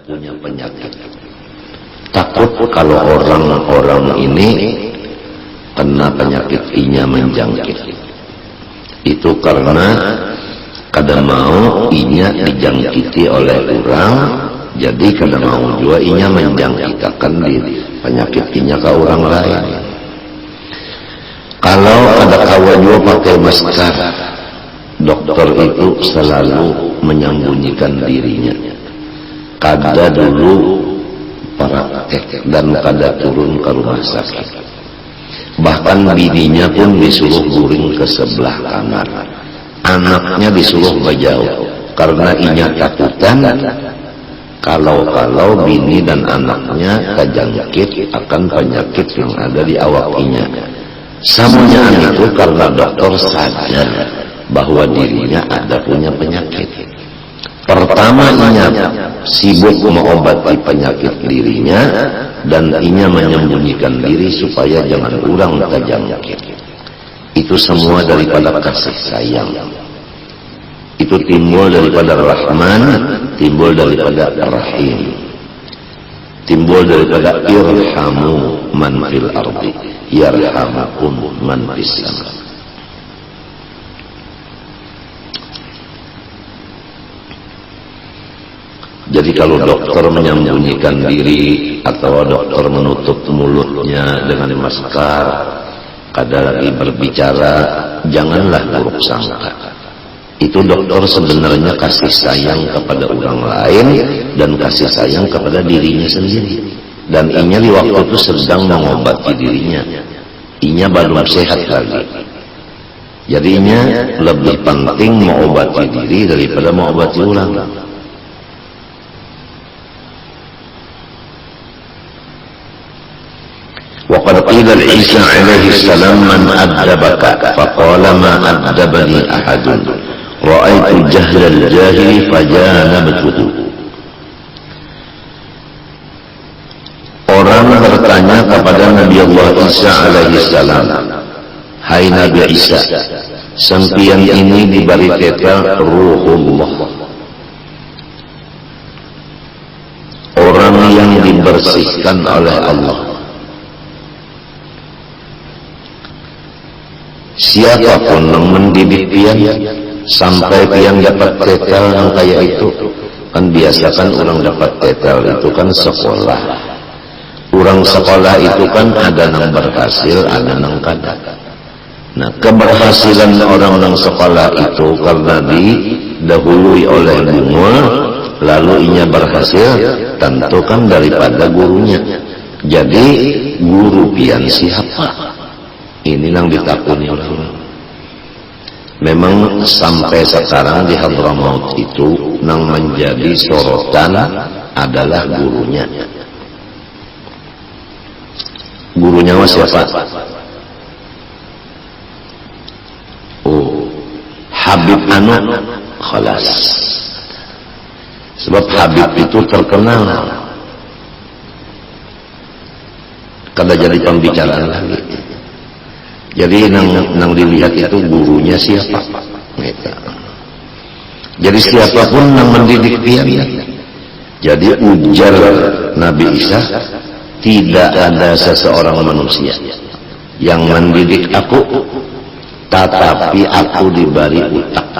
punya penyakit. Takut kalau orang-orang ini kena penyakit inya menjangkit. Itu karena kada mau inya dijangkiti oleh orang, jadi kada mau juga inya menjangkitakan di penyakit inya ke orang lain. Kalau ada kawan juga pakai masker, dokter itu selalu menyembunyikan dirinya. Kada dulu praktek dan kada turun ke rumah sakit. Bahkan bininya pun disuruh guring ke sebelah kamar. Anaknya disuruh berjauh karena inya takutan kalau bini dan anaknya terjangkit akan penyakit yang ada di awak inya. Semuanya itu karena dokter sadar bahwa dirinya ada punya penyakit. Pertama inya sibuk mengobati penyakit dirinya dan inya menyembunyikan diri supaya jangan orang terjangkit. Itu semua daripada kasih sayang. Itu timbul daripada Rahman, timbul daripada Rahim, timbul daripada irhamu man fil ardi yarhamakum man fis sama. Jadi kalau dokter menyembunyikan diri atau dokter menutup mulutnya dengan masker, kada lagi berbicara, janganlah buruk sangka. Itu dokter sebenarnya kasih sayang kepada orang lain dan kasih sayang kepada dirinya sendiri. Dan inya di waktu itu sedang mengobati dirinya. Inya belum sehat lagi. Jadi inya lebih penting mengobati diri daripada mengobati orang. وقد قيل لعيسى عليه السلام من أدبك فقال ما أدبني أحد رأيت جهل الجاهل فجانبته. Orang bertanya kepada Nabi Allah Isa alaihi salam, hai Nabi Isa, sempian ini diberi titel Ruhullah, orang yang dibersihkan oleh Allah. Siapapun yang mendidik pian sampai pian dapat tetel yang kayak itu, kan biasakan orang dapat tetel itu kan sekolah. Orang sekolah itu kan ada yang berhasil, ada yang kada. Nah, keberhasilan orang-orang sekolah itu karena didahului oleh bunga, lalu inya berhasil, tentu kan daripada gurunya. Jadi guru pian siapa? Ini yang ditakuni orang. Memang sampai sekarang di Hadramaut itu yang menjadi sorotan adalah gurunya. Gurunya siapa? Oh, Habib Anu Khalas. Sebab Habib itu terkenal. Kada jadi pembicaraan lagi. Jadi nang dilihat itu gurunya siapa. Jadi siapapun yang mendidik pian. Jadi ujar Nabi Isa, tidak ada seseorang manusia yang mendidik aku, tetapi aku diberi utak.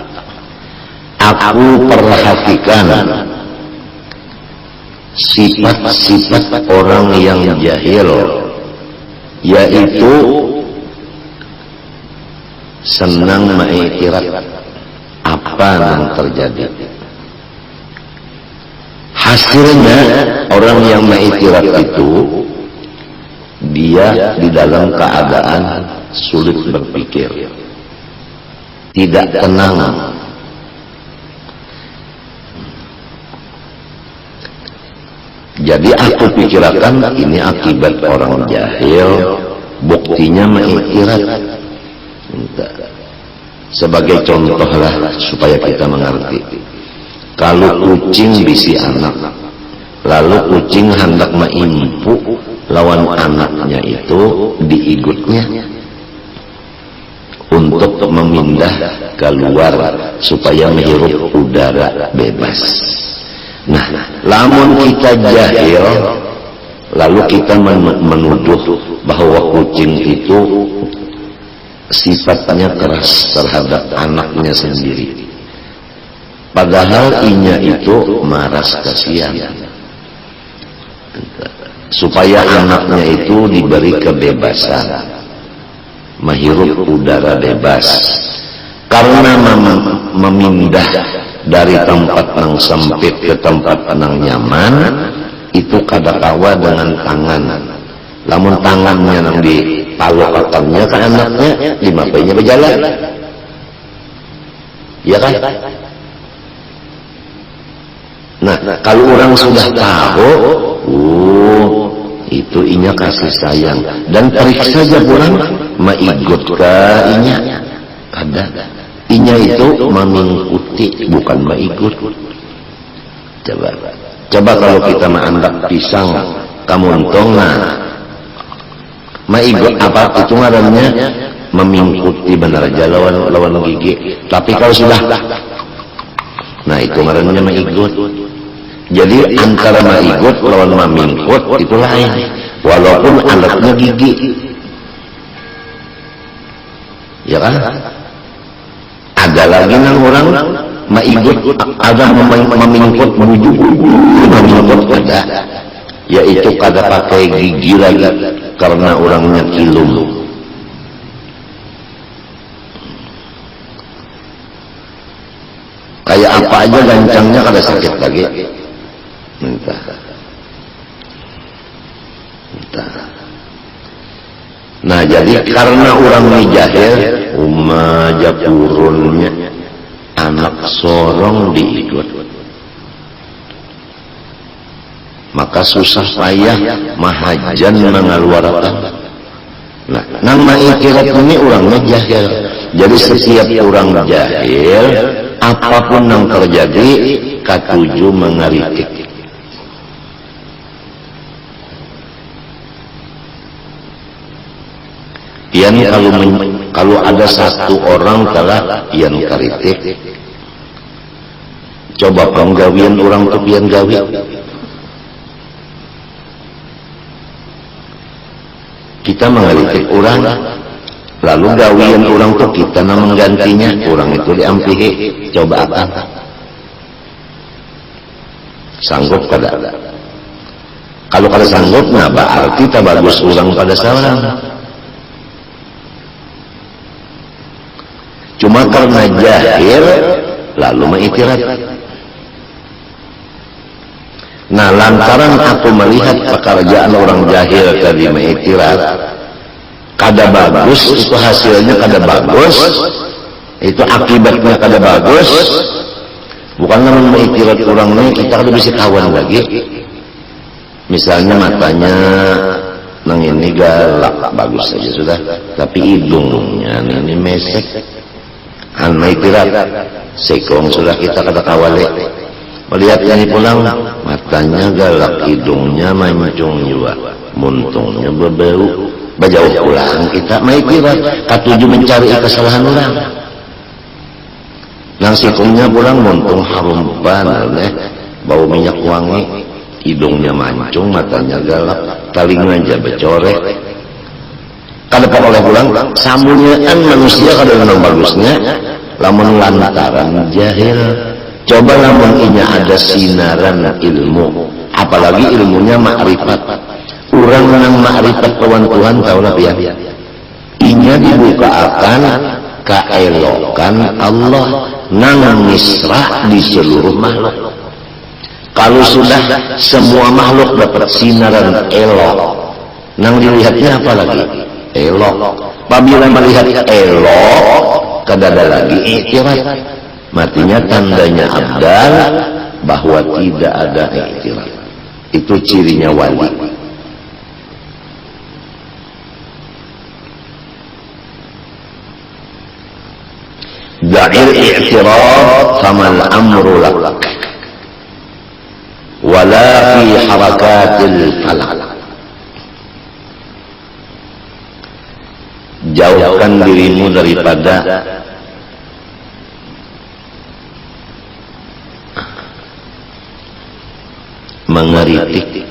Aku perhatikan sifat-sifat orang yang jahil, yaitu senang mengiktiraf apa yang terjadi. Hasilnya orang yang mengiktiraf itu dia di dalam keadaan sulit berpikir, tidak tenang. Jadi aku pikirkan ini akibat orang jahil, buktinya mengiktiraf. Sebagai contohlah supaya kita mengerti. Kalau kucing bisi anak, lalu kucing hendak meimpu lawan anaknya itu diigutnya untuk memindah keluar supaya menghirup udara bebas. Nah, lamun kita jahil lalu kita menuduh bahwa kucing itu sifatnya keras terhadap anaknya sendiri, padahal inya itu maras kasihan supaya anaknya itu diberi kebebasan menghirup udara bebas, karena memindah dari tempat yang sempit ke tempat yang nyaman itu kadakawa dengan tangan. Lamun tangannya nang di palokatannya ke anaknya, di mapainya berjalan, ya kan? Nah, kalau orang sudah tahu, itu inya kasih sayang, dan periksa saja orang maigut ke inya, ada inya itu memingkuti bukan maigut. Coba kalau kita mengandak pisang kamuntong, nah maigut apa itu ngarannya memingkuti benar aja lawan gigi, tapi kalau sudah, nah itu ngarannya maigut. Jadi antara maigut lawan memingkut itu lain, walaupun alatnya gigi, ya kan? Ada lagi nang orang maigut, ada memingkut menuju memingkut ada, yaitu kada pakai gigi lagi karena orangnya kilum. Kayak apa aja gancangnya kada sakit lagi. Entah. Nah, jadi karena orang ini jahil, umaja purunnya anak sorong diikut, maka susah payah mahajan mengeluarkan. Nah, nama ikirat ini orangnya jahil. Jadi setiap orang jahil, apapun yang terjadi, katuju mengaritik. Pian kalau ada satu orang telah pian karitik, coba penggawian orang tuh pian gawi. Kita mengkritik orang, lalu gawian orang tuh kita menggantinya, orang itu diampihi. Coba apa? Sanggup kada? Kalau kada sanggup, nah berarti tak bagus orang pada seorang. Cuma karena jahil lalu mengiktirat. Nah, lantaran aku melihat pekerjaan orang jahil tadi mengiktirat, kada bagus, itu hasilnya kada bagus, itu akibatnya kada bagus. Bukan namun mengiktirat orang ini kita kada bisa kawan lagi. Misalnya matanya nang ini galak bagus saja sudah, tapi hidungnya ini mesek. Anmai tirat sekong sudah kita kata kawale, melihat ini pulang matanya galak, hidungnya mancung juga, muntungnya berbau, bajauh pulang kita mai tirat katuju mencari kesalahan orang. Nang sekongnya pulang muntung harum banget, bau minyak wangi, hidungnya mancung, matanya galak, talingnya aja becorek. Kada oleh pulang samunyaan manusia kada menang bagusnya lamun lantaran jahil. Coba lamun inya ada sinaran ilmu, apalagi ilmunya makrifat. Urang nang makrifat kawan Tuhan tahulah pian inya dibuka akan kaelokan Allah nang misra di seluruh makhluk. Kalau sudah semua makhluk dapat sinaran elok, nang dilihatnya apa lagi? Elok. Apabila melihat elok, kada ada lagi iktirat. Matinya tandanya abdal bahwa tidak ada iktirat. Itu cirinya wali. Da'il i'tirat famal amru lak wala fi harakatil falak. Jauhkan dirimu daripada mengeritik.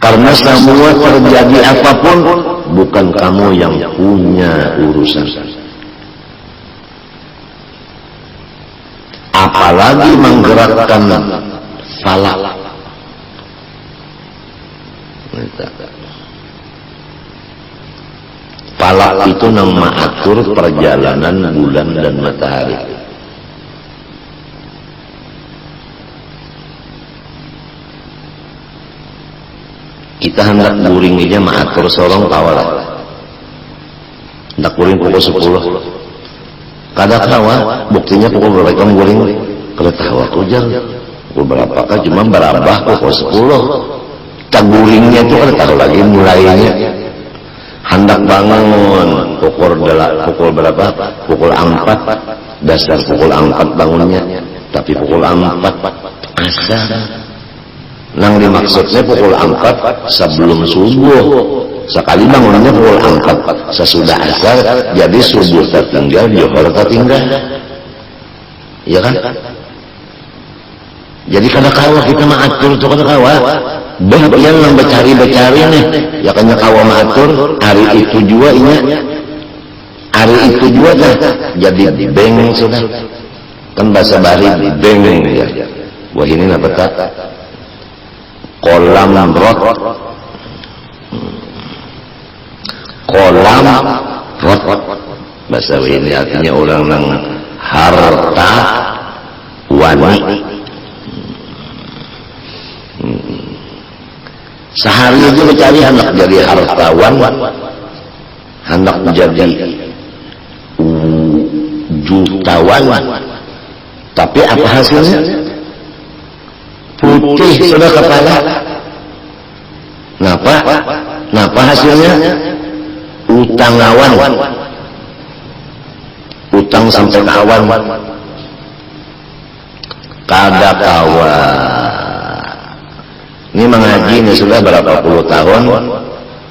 Karena semua terjadi apapun, bukan kamu yang punya urusan. Apalagi menggerakkan falak. Falak itu yang mengatur perjalanan bulan dan matahari. Kita hendak guring aja mengatur sorong kawalah. Hendak guring pukul 10. Kada kawa, buktinya pukul berapa kamu guring? Kada tahu aku jar. Pukul berapa kan cuma berabah pukul 10. Guringnya itu kada tahu lagi mulainya. Hendak bangun pukul berapa? Pukul 4. Dasar pukul 4 bangunnya. Tapi pukul 4 asar. Nang dimaksudnya pukul 4 sebelum subuh. Sekali bangunnya pukul 4 sesudah asar, jadi subuh tertinggal, zuhur tertinggal. Iya kan? Jadi kada kawa kita mengatur itu kada kawa. Bagian yang becari nih, ya kanya kawa mengatur hari itu juga inya. Hari itu juga dah jadi beng sudah. Kan bahasa Bali beng ya. Wah ini apa tak? Kolam rot, bahasa ini artinya orang yang harta wani. Sehari aja mencari hendak jadi hartawan, hendak menjadi jutawan, tapi apa hasilnya? Putih sudah kepala. Napa hasilnya? Utang awan. Utang sampai awan. Kada kawa. Ini mengaji ini sudah berapa puluh tahun.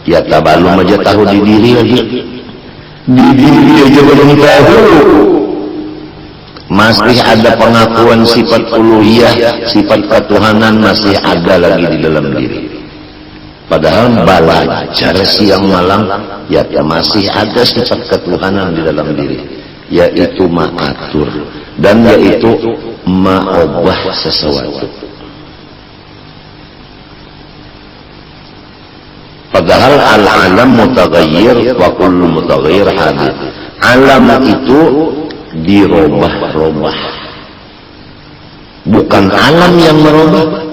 Ya tabalum aja tahu di diri lagi. Di diri aja belum tahu. Masih ada pengakuan sifat uluhiyah, sifat ketuhanan masih ada lagi di dalam diri. Padahal belajar siang malam, ya masih ada sifat ketuhanan di dalam diri, yaitu ma'atur dan yaitu ma'obah sesuatu. Padahal al-alam mutaghayyir wa kullu mutaghayyir hadith. Alam itu dirobah-robah, bukan alam yang merubah.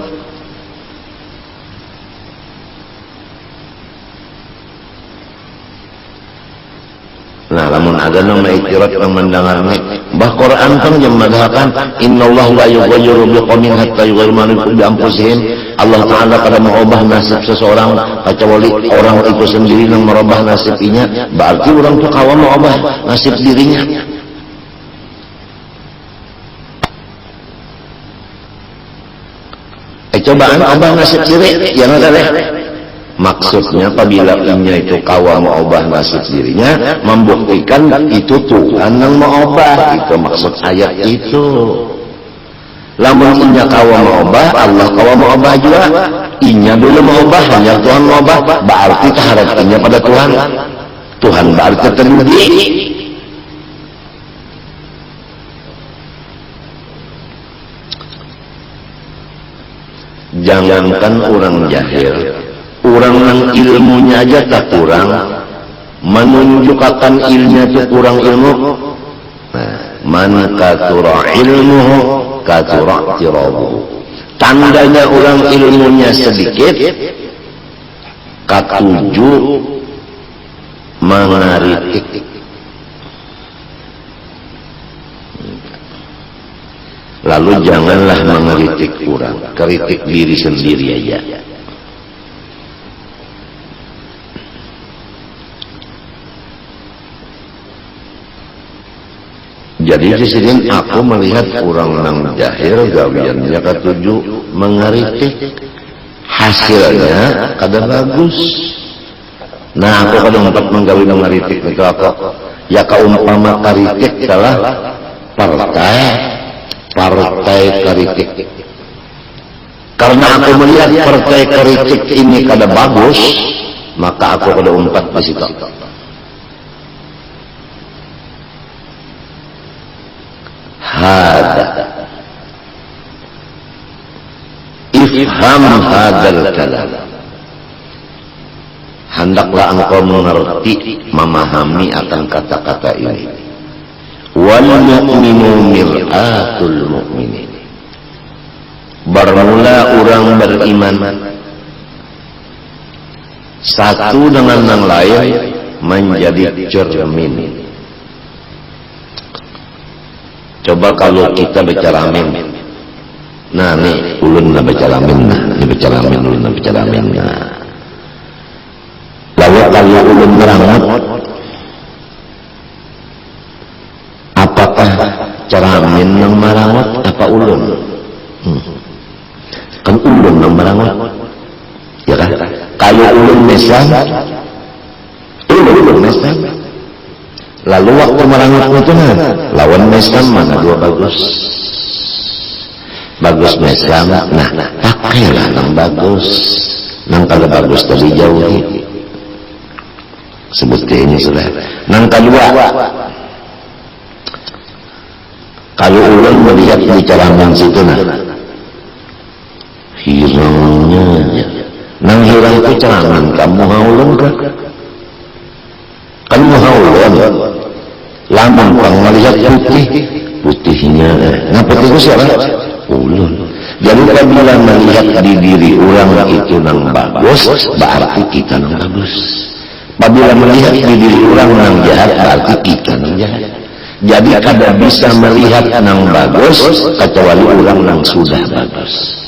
Nah, lamun ada nama itirat yang mendengarnya, bah Quran kan yang mengatakan Innallaha la yughayyiru biqaumin hatta yughayyiru ma bi anfusihim. Allah Taala kada mengubah nasib seseorang kecuali orang itu sendiri yang merubah nasibnya. Berarti orang itu kawan mengubah nasib dirinya. Cobaan ubah nasib diri yang ada deh. Maksudnya apabila inya itu kawa mau ubah nasib dirinya, membuktikan itu Tuhan yang mau ubah. Itu maksud ayat itu. Lamun inya kawa mau ubah, Allah kawa mau ubah juga. Inya dulu mau ubah, hanya Tuhan mau ubah. Berarti harapannya pada Tuhan. Tuhan berarti terlebih. Jangankan orang jahil, orang yang ilmunya aja tak kurang, menunjukkan ilmunya itu kurang ilmu. Man katura ilmuhu katura tirabuhu. Tandanya orang ilmunya sedikit, katuju mengaritik. Lalu janganlah mengeritik kurang, kritik diri sendiri aja. Jadi di sini aku melihat orang nang jahil gawiannya ketujuh mengeritik, hasilnya kada bagus. Nah aku kadang dapat menggawi mengeritik itu apa? Ya kaumpama kritik salah partai kritik Karena aku melihat partai kritik ini kada bagus, maka aku kada umpat di situ. Hada ifham hadal kalam. Hendaklah engkau mengerti, memahami akan kata-kata ini. Wal mu'minu mir'atul mu'minin. Bermula orang beriman satu dengan yang lain menjadi cermin. Coba kalau kita bicara amin, nah nih ulun na bicara amin, nah ini bicara amin, ulun na bicara amin, nah lalu kalau ulun merangut, apakah cara amin yang merangut apa ulun? Kan ulun yang merangut, ya kan? Kalau ulun mesan, ulun mesan. Lalu waktu merangut itu lawan mesan mana dua bagus? Bagus mesan, nah pakailah yang bagus. Nang kalau bagus tadi jauhi. Seperti ini sudah. Nang kedua, kalau ulun melihat bicara amin situ nah. Hirangnya nang hirang itu cerangan kamu haulun kan kamu haulun lamun pang melihat putihnya nah putih itu siapa? Ulun. Jadi apabila melihat di diri orang itu nang bagus berarti kita nang bagus. Apabila melihat di diri orang nang jahat berarti kita nang jahat. Jadi kada bisa melihat nang bagus kecuali orang nang sudah bagus.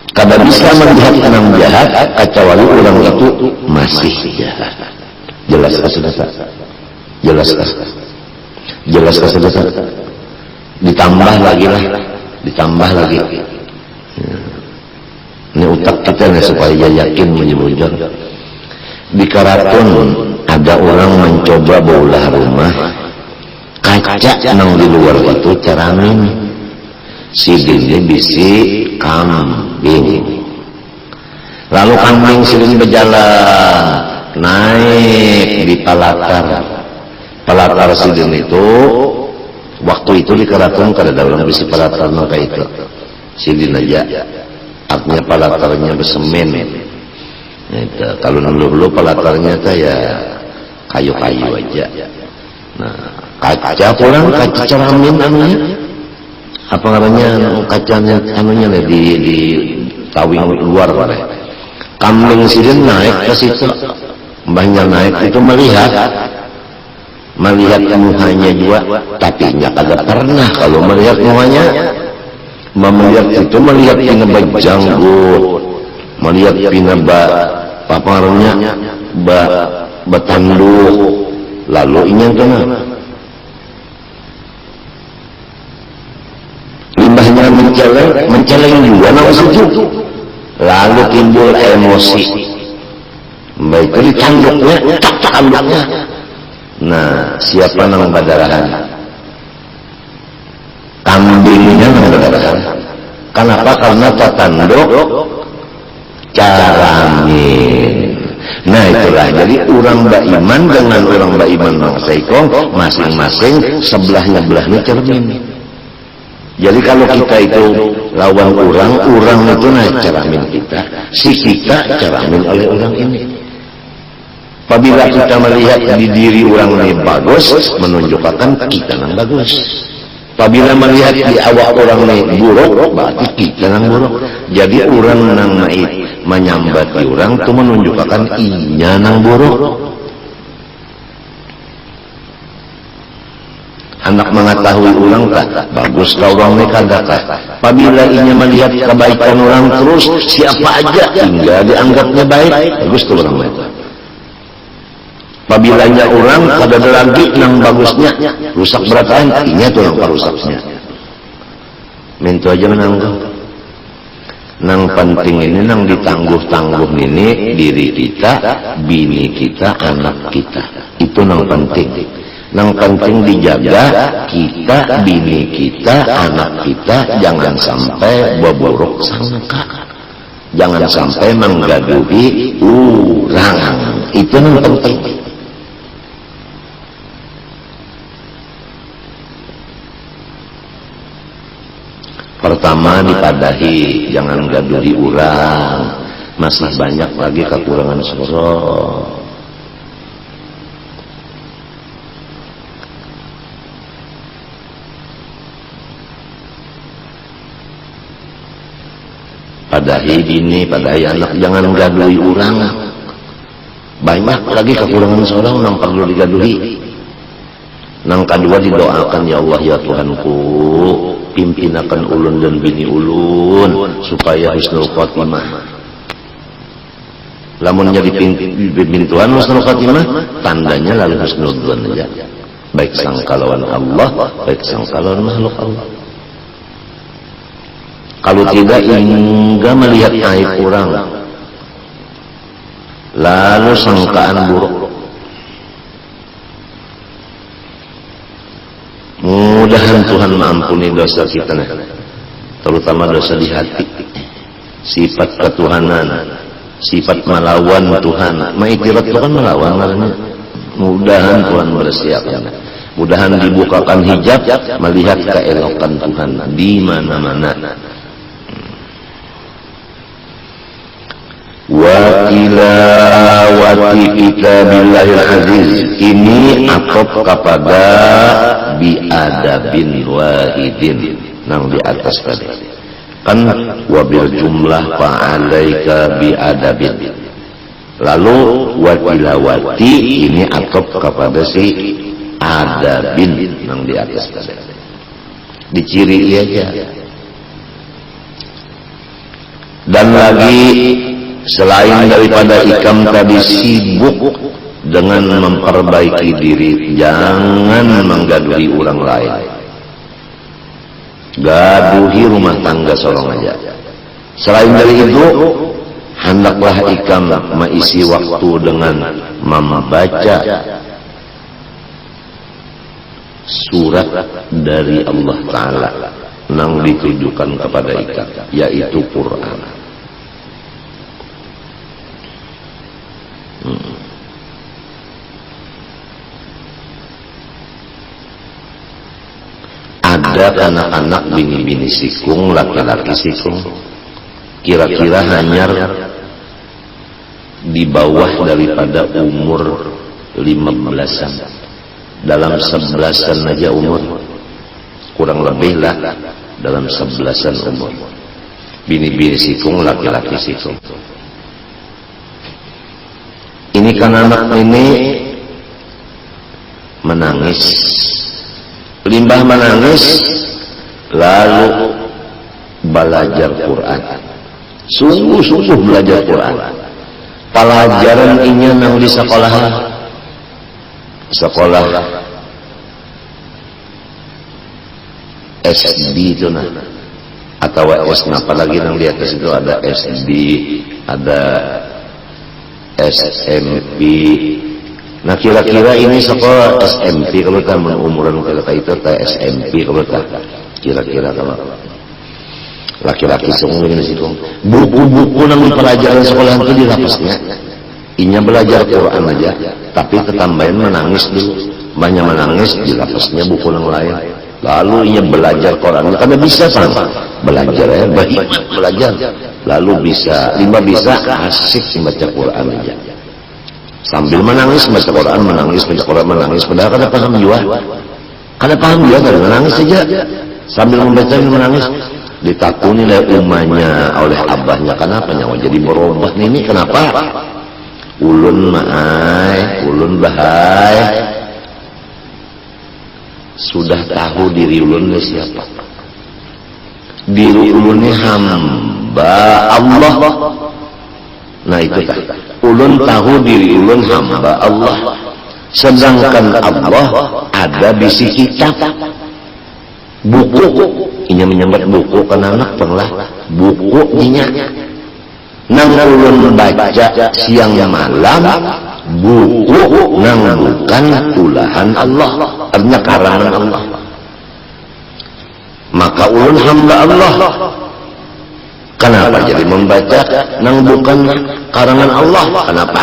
Kada bisa melihat yang jahat kecuali orang itu masih jahat. Jelas sudah? Jelas sudah? Ditambah lagi lah, ditambah lagi. Ini utak kita nih supaya yakin menyebutkan. Di Karaton ada orang mencoba baulah rumah, kaca nang di luar itu ceramin. Si dini bisi kambing. Lalu kambing sering berjalan naik di palatar. Palatar si dini itu waktu itu di Karatung kada ada orang bisi palatar maka itu. Si dini aja artinya palatarnya bersemen. Itu kalau dulu palatarnya itu ya kayu-kayu aja. Nah, kaca pulang kaca ceramin anunya. Apa namanya kacanya anunya di tawing luar lah. Kambing sidin naik ke situ, mbahnya naik itu melihat muhanya juga, tapi nya kagak pernah kalau melihat muhanya, melihat itu melihat pina bajanggut, melihat pina apa namanya batanduk, lalu inyang kena. Limbahnya menceleng juga nama situ. Lalu timbul emosi. Baik itu ditanduknya, tanduknya. Nah, siapa nang badarahan? Kambingnya nang badarahan. Kenapa? Karena tatanduk caramin. Nah itulah, jadi orang beriman dengan orang beriman bangsa ikong masing-masing sebelahnya cermin. Jadi kalau kita itu lawan orang itu naik ceramin kita, si kita ceramin oleh orang ini. Apabila kita melihat di diri orang ini bagus, menunjukkan kita yang bagus. Apabila melihat di awak orang ini buruk, berarti kita yang buruk. Jadi orang yang menyambati orang itu menunjukkan inya yang buruk. Anak mengetahui orang tak bagus kau orang ini kada tak. Apabila inya melihat kebaikan orang terus siapa aja hingga dianggapnya baik, bagus tu orang itu. Apabila nya orang kada ada lagi nang bagusnya, rusak berataan, inya tu orang parusaknya. Mintu aja menangguh. Nang penting ini nang ditangguh-tangguh ini diri kita, bini kita, anak kita. Itu nang penting. Nang penting dijaga kita, bini kita, anak kita jangan sampai boborok sangka, jangan sampai menggaduhi orang. Itu yang penting. Pertama dipadahi, jangan gaduhi orang. Masih banyak lagi kekurangan soroh. Padahi bini, padahi anak, jangan gaduhi orang. Banyak lagi kekurangan seorang yang perlu digaduhi. Nang kedua didoakan, ya Allah ya Tuhanku, pimpinakan ulun dan bini ulun supaya husnul khotimah. Lamun jadi pimpin Tuhan husnul khotimah, tandanya lalu husnul dzan aja. Baik sangka lawan Allah, baik sangka lawan makhluk Allah. Kalau tidak, hingga melihat aib orang, lalu sangkaan buruk. Mudahan Tuhan mengampuni dosa kita, terutama dosa di hati, sifat ketuhanan, sifat melawan Tuhan. Maiktirat Tuhan melawan karena mudahan Tuhan bersiapkan. Mudahan dibukakan hijab, melihat keelokan Tuhan di mana-mana. Wa tilawati kitabillahil aziz, ini atop kepada biadabin wahidin nang di atas tadi kan, wabil jumlah fa'alaika biadabin. Lalu wa tilawati ini atop kepada si adabin nang di atas tadi, diciri aja. Dan lagi selain daripada ikam tadi sibuk dengan memperbaiki diri, jangan menggaduhi orang lain. Gaduhi rumah tangga sorong aja. Selain dari itu, hendaklah ikam mengisi waktu dengan membaca surat dari Allah Ta'ala yang ditujukan kepada ikam, yaitu Quran. Ada anak-anak bini-bini sikung, laki-laki sikung, kira-kira hanya di bawah daripada umur 15-an, dalam 11-an aja umur, kurang lebih lah dalam 11-an umur, bini-bini sikung, laki-laki sikung. Ini kan anak ini menangis, limbah menangis, lalu belajar Quran, sungguh-sungguh belajar Quran. Pelajaran ini nang di sekolah SD itu nah, atau SD, apalagi nang di atas itu ada SD, ada SMP. Nah kira-kira ini sekolah SMP kalau tak umuran kita itu SMP kalau tak kira-kira kalau laki-laki semua ini situ buku-buku nang pelajaran sekolah itu dirapasnya, inya belajar Quran aja, tapi ketambahan menangis dulu, banyak menangis dirapasnya buku yang lain, lalu inya belajar Quran karena bisa sama belajar ya, baik belajar, lalu bisa asik membaca Quran aja sambil menangis baca Quran, menangis baca Quran, menangis, padahal kada paham juga, kada menangis saja sambil membaca menangis. Ditakuni oleh umahnya, oleh abahnya, kenapa nyawa jadi berubah ini, kenapa? Ulun maai, ulun bahai, sudah tahu diri ulun siapa, diri ulun ini hamba Allah. Nah itu kan, ulun tahu diri ulun hamba Allah, sedangkan Allah ada bisi kitab, buku, ini menyambat buku kan anak pernah buku inya nang ulun baca siang malam, buku nang bukan ulahan Allah, artinya karangan Allah. Maka ulun hamba Allah. Kenapa jadi membaca nang bukan karangan Allah? Kenapa?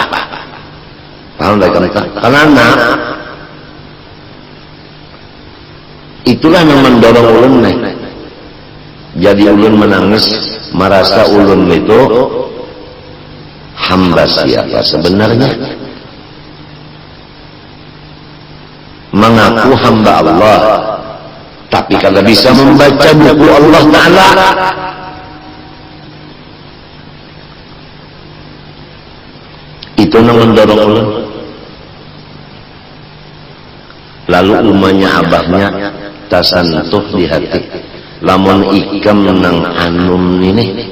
Paham tak kan? Karena itulah yang mendorong ulun nih. Jadi ulun menangis, merasa ulun itu hamba siapa sebenarnya? Mengaku hamba Allah, tapi kalau bisa membaca buku Allah Ta'ala, itu yang mendorong ulun. Lalu umanya abahnya tasantuh di hati, lamun ikam nang anum ini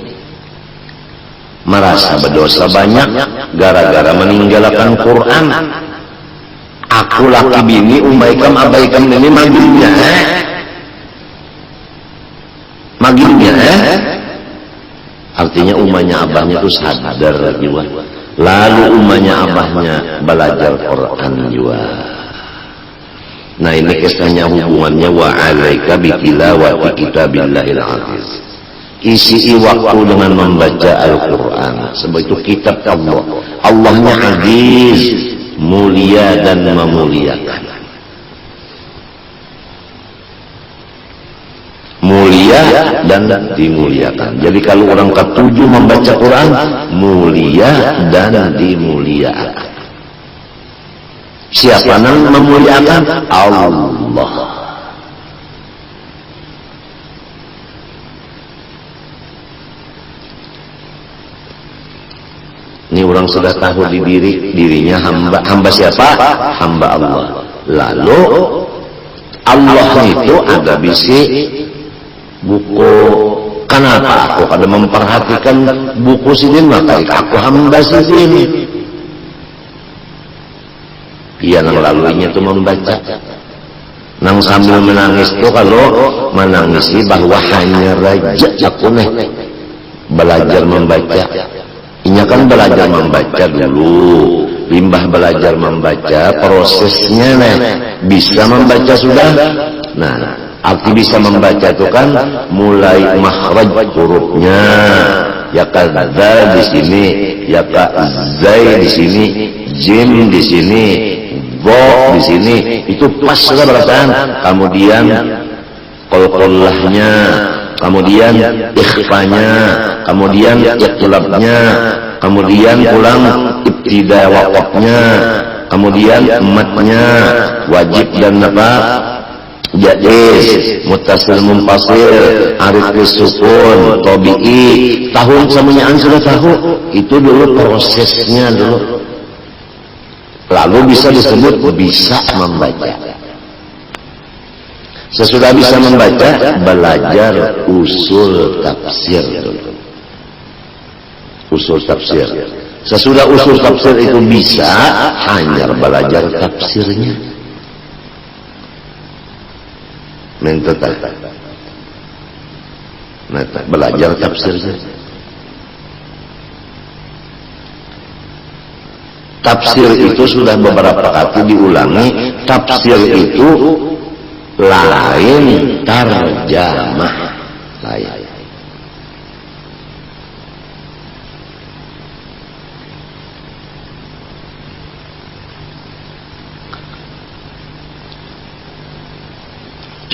merasa berdosa banyak gara-gara meninggalkan Quran. Aku laki bini umaikam abaikam ini magilnya artinya umanya abahnya itu sadar juga. Lalu umanya abahnya belajar Quran juga. Nah ini kisahnya hubungannya wa alaika bitilawati kitabillahil aziz. Isi waktu dengan membaca Al-Quran, sebab itu kitab Allah. Allahnya aziz, mulia dan memuliakan. Mulia dan dimuliakan. Jadi kalau orang ketujuh membaca Quran, mulia dan dimuliakan. Siapa yang memuliakan? Allah. Ini orang sudah tahu di dirinya hamba siapa? Hamba Allah. Lalu Allah itu ada bisi buku. Kenapa aku kada memperhatikan buku sini? Maka aku hamba sini. Iya, nang laluinya itu membaca. Nang sambil menangis itu kalau menangisi bahwa hanya raja aku nih belajar membaca. Inya kan belajar membaca dulu, limbah belajar membaca, prosesnya nih bisa membaca sudah. Nah, arti bisa membaca itu kan mulai makhraj hurufnya, ya kadza di sini, ya zai di sini, jim di sini, go di sini, itu pas sudah perasaan. Kemudian qalqallahnya, kemudian ikhfanya, kemudian iqlabnya, kemudian ulang ibtida waqafnya, kemudian matnya, wajib dan apa? Jaiz, muttasil munfasil, arif sukun, tabi'i, tahun semuanya sudah tahu. Itu dulu prosesnya dulu. Lalu bisa disebut bisa membaca. Sesudah bisa membaca, belajar usul tafsir dulu. Usul tafsir. Sesudah usul tafsir itu bisa, hanya belajar tafsirnya. Belajar tafsirnya. Tafsir itu sudah beberapa kali diulangi. Tafsir itu lain tarjamah, lain.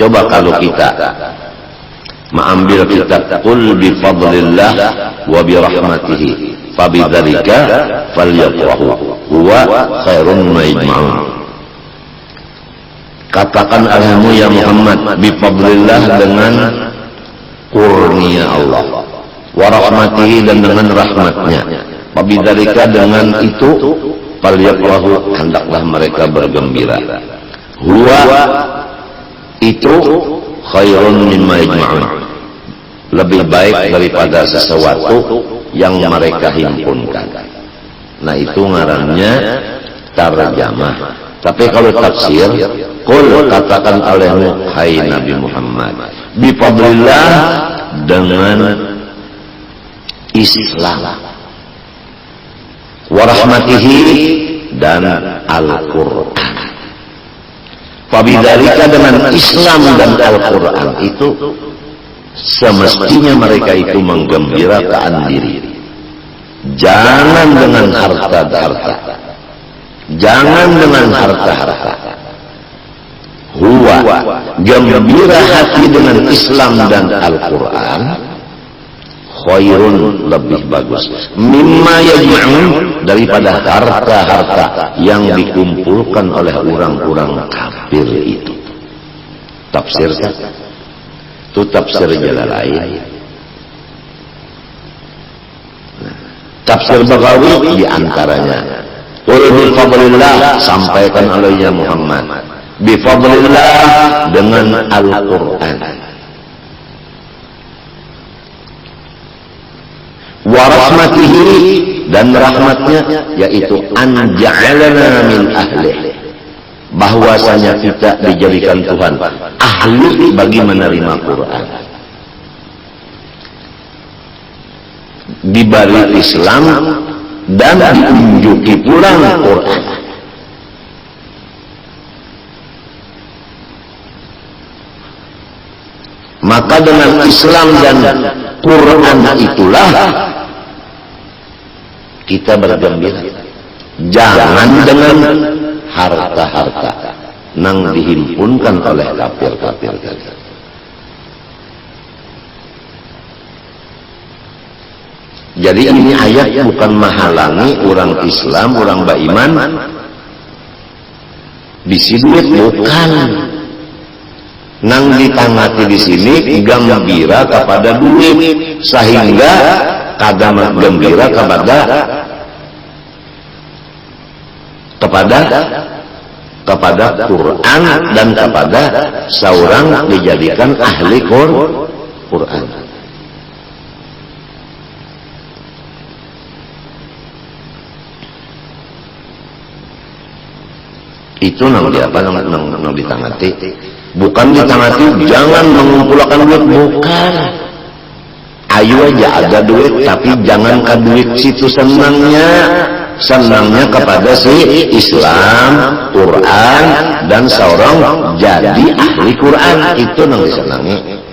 Coba kalau kita mengambil kitab Qul bi fadlillah wa bi rahmatihi fabidzalika falyafrahu huwa khairun ma yajma'un. Katakan alhammu ya Muhammad bi fadlillah dengan kurnia Allah, wa rahmatihi dan dengan rahmatnya, fabidzalika dengan itu falyafrahu hendaklah mereka bergembira. Huwa itu khairun mimma yajma'un, lebih baik daripada sesuatu yang mereka himpunkan. Nah itu ngarannya tarjamah. Tapi kalau tafsir, qul katakan olehmu hai Nabi Muhammad bi fadlillah dengan Islam, wa rahmatihi dan Al-Quran. Fabidzalika, dengan Islam dan Al-Quran itu semestinya mereka itu menggembirakan diri. Jangan dengan harta-harta, jangan dengan harta-harta. Huwa, gembira hati dengan Islam dan Al-Quran, khairun, lebih bagus, mimma yajma'un, daripada harta-harta yang dikumpulkan oleh orang-orang kafir itu. Tafsir itu tafsir Jalalain. Tafsir Baghawi diantaranya. Qul bi fadlillah, sampaikan olehnya Muhammad. Bi fadlillah, dengan Al-Quran. Wa rahmatihi, dan rahmatnya, yaitu an ja'alana min ahlih, bahwasanya kita dijadikan Tuhan ahli bagi menerima Quran. Dibalik Islam dan diunjuki pulang Quran. Maka dengan Islam dan Quran itulah kita bergembira. Jangan dengan harta-harta nang dihimpunkan oleh kafir-kafir. Jadi ini ayat bukan menghalangi orang Islam, orang beriman bisi duit, bukan. Nang ditangati di sini gembira kepada duit, sehingga kada gembira kepada Quran dan kepada seorang dijadikan ahli Quran. Itu nang ditangati, bukan ditangati jangan mengumpulkan duit, bukan. Ayo aja ada duit, tapi jangan ke duit situ senangnya kepada si Islam, Quran, dan seorang jadi ahli Quran, itu nang disenangi.